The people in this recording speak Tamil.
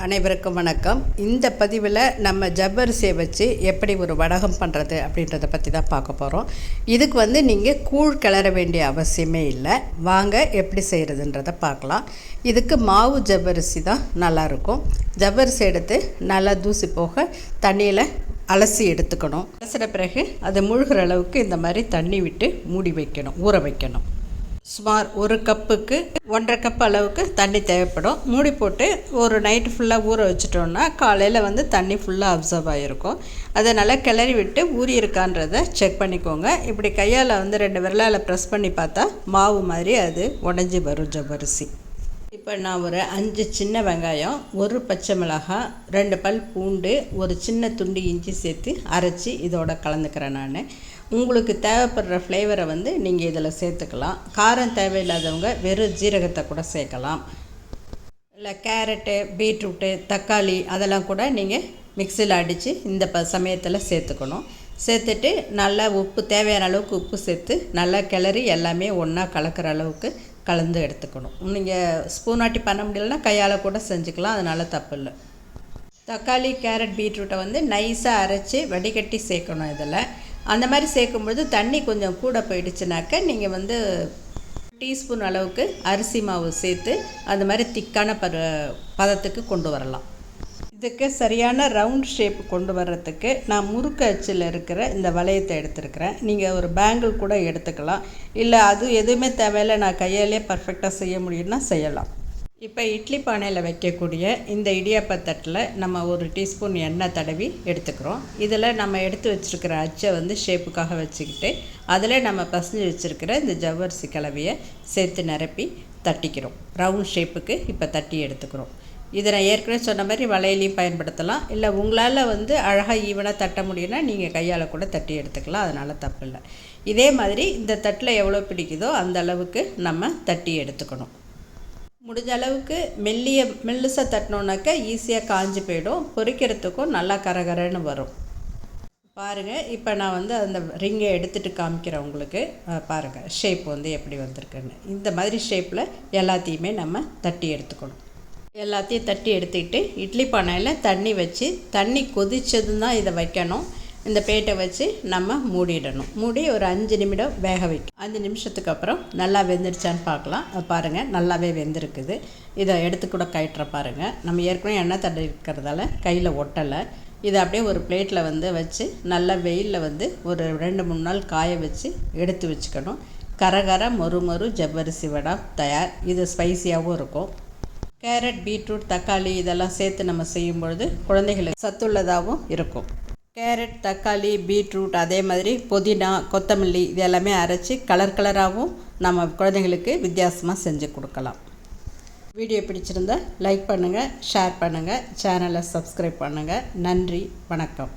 அனைவருக்கும் வணக்கம். இந்த பதிவில் நம்ம ஜவ்வரிசியை வச்சு எப்படி ஒரு வடகம் பண்ணுறது அப்படின்றத பற்றி தான் பார்க்க போகிறோம். இதுக்கு நீங்கள் கூழ் கிளற வேண்டிய அவசியமே இல்லை. வாங்க எப்படி செய்கிறதுன்றதை பார்க்கலாம். இதுக்கு மாவு ஜவ்வரிசி தான் நல்லாயிருக்கும். ஜவ்வரிசி எடுத்து நல்லா தூசி போக தண்ணியில் அலசி எடுத்துக்கணும். அலசின பிறகு அதை முழுகிற அளவுக்கு இந்த மாதிரி தண்ணி விட்டு மூடி வைக்கணும், ஊற வைக்கணும். சுமார் ஒரு கப்புக்கு 1.5 கப் அளவுக்கு தண்ணி தேவைப்படும். மூடி போட்டு ஒரு நைட்டு ஃபுல்லாக ஊற வச்சிட்டோன்னா காலையில் தண்ணி ஃபுல்லாக அப்சர்வ் ஆகிருக்கும். அதனால் கிளறி விட்டு ஊறி இருக்கான்றதை செக் பண்ணிக்கோங்க. இப்படி கையால் 2 விரலால் ப்ரெஸ் பண்ணி பார்த்தா மாவு மாதிரி அது உடஞ்சி வரும் ஜவ்வரிசி. இப்போ நான் ஒரு 5 சின்ன வெங்காயம், 1 பச்சை மிளகாய், 2 பல் பூண்டு, ஒரு சின்ன துண்டு இஞ்சி சேர்த்து அரைச்சி இதோட கலந்துக்கிறேன். நான் உங்களுக்கு தேவைப்படுற ஃப்ளேவரை நீங்கள் இதில் சேர்த்துக்கலாம். காரம் தேவையில்லாதவங்க வெறும் ஜீரகத்தை கூட சேர்க்கலாம். இல்லை கேரட்டு, பீட்ரூட்டு, தக்காளி அதெல்லாம் கூட நீங்கள் மிக்சியில் அடித்து இந்த சமயத்தில் சேர்த்துக்கணும். சேர்த்துட்டு நல்லா உப்பு, தேவையான அளவுக்கு உப்பு சேர்த்து நல்லா கிளறி எல்லாமே ஒன்றா கலக்கிற அளவுக்கு கலந்து எடுத்துக்கணும். நீங்கள் ஸ்பூன் ஆட்டி பண்ண முடியலன்னா கையால் கூட செஞ்சுக்கலாம், அதனால் தப்பு இல்லை. தக்காளி, கேரட், பீட்ரூட்டை நைஸாக அரைச்சி வடிகட்டி சேர்க்கணும். இதில் அந்த மாதிரி சேர்க்கும்பொழுது தண்ணி கொஞ்சம் கூட போயிடுச்சுனாக்க நீங்கள் டீஸ்பூன் அளவுக்கு அரிசி மாவு சேர்த்து அந்த மாதிரி திக்கான பதத்துக்கு கொண்டு வரலாம். இதுக்கு சரியான ரவுண்ட் ஷேப் கொண்டு வர்றதுக்கு நான் முறுக்கு அச்சில் இருக்கிற இந்த வளையத்தை எடுத்துருக்கிறேன். நீங்கள் ஒரு பேங்கிள் கூட எடுத்துக்கலாம். இல்லை அது எதுவுமே தேவையில்லை, நான் கையாலே பர்ஃபெக்டாக செய்ய முடியும்னா செய்யலாம். இப்போ இட்லி பானையில் வைக்கக்கூடிய இந்த இடியாப்பத்தட்டில் நம்ம ஒரு டீஸ்பூன் எண்ணெய் தடவி எடுத்துக்கிறோம். இதில் நம்ம எடுத்து வச்சுருக்கிற அச்சை ஷேப்புக்காக வச்சுக்கிட்டு அதில் நம்ம பசஞ்சு வச்சுருக்கிற இந்த ஜவ்வரிசி கலவையை சேர்த்து நிரப்பி தட்டிக்கிறோம். ரவுண்ட் ஷேப்புக்கு இப்போ தட்டி எடுத்துக்கிறோம். இதை நான் ஏற்கனவே சொன்ன மாதிரி வளையலையும் பயன்படுத்தலாம். இல்லை உங்களால் அழகாக ஈவனாக தட்ட முடியும்னா நீங்கள் கையால் கூட தட்டி எடுத்துக்கலாம், அதனால் தப்பு இல்லை. இதே மாதிரி இந்த தட்டில் எவ்வளோ பிடிக்குதோ அந்த அளவுக்கு நம்ம தட்டி எடுத்துக்கணும். முடிஞ்ச அளவுக்கு மெல்லுசாக தட்டினோன்னாக்கா ஈஸியாக காஞ்சி போயிடும். பொரிக்கிறதுக்கும் நல்லா கரகரன்னு வரும். பாருங்கள், இப்போ நான் அந்த ரிங்கை எடுத்துகிட்டு காமிக்கிறேன் உங்களுக்கு. பாருங்கள் ஷேப் எப்படி வந்திருக்குன்னு. இந்த மாதிரி ஷேப்பில் எல்லாத்தையுமே நம்ம தட்டி எடுத்துக்கணும். எல்லாத்தையும் தட்டி எடுத்துக்கிட்டு இட்லி பானையில் தண்ணி வச்சு, தண்ணி கொதிச்சதும் தான் இதை வைக்கணும். இந்த பிளேட்டை வச்சு நம்ம மூடிடணும். மூடி ஒரு 5 நிமிடம் வேக வைக்கும். 5 நிமிஷத்துக்கு அப்புறம் நல்லா வெந்துடுச்சான்னு பார்க்கலாம். பாருங்கள் நல்லாவே வெந்திருக்குது. இதை எடுத்து கூட கயிற்ற பாருங்கள். நம்ம ஏற்கனவே எண்ணெய் தடவி இருக்கிறதால கையில் ஒட்டலை. இதை அப்படியே ஒரு பிளேட்டில் வச்சு நல்லா வெயிலில் ஒரு 2-3 நாள் காய வச்சு எடுத்து வச்சுக்கணும். கரகர மொறு ஜவ்வரிசி வடை தயார். இது ஸ்பைசியாகவும் இருக்கும். கேரட், பீட்ரூட், தக்காளி இதெல்லாம் சேர்த்து நம்ம செய்யும்பொழுது குழந்தைகளுக்கு சத்துள்ளதாகவும் இருக்கும். கேரட், தக்காளி, பீட்ரூட் அதே மாதிரி புதினா, கொத்தமல்லி இது எல்லாமே அரைச்சி கலராகவும் நம்ம குழந்தைங்களுக்கு வித்தியாசமாக செஞ்சு கொடுக்கலாம். வீடியோ பிடிச்சிருந்தா லைக் பண்ணுங்கள், ஷேர் பண்ணுங்கள், சேனலை சப்ஸ்கிரைப் பண்ணுங்கள். நன்றி, வணக்கம்.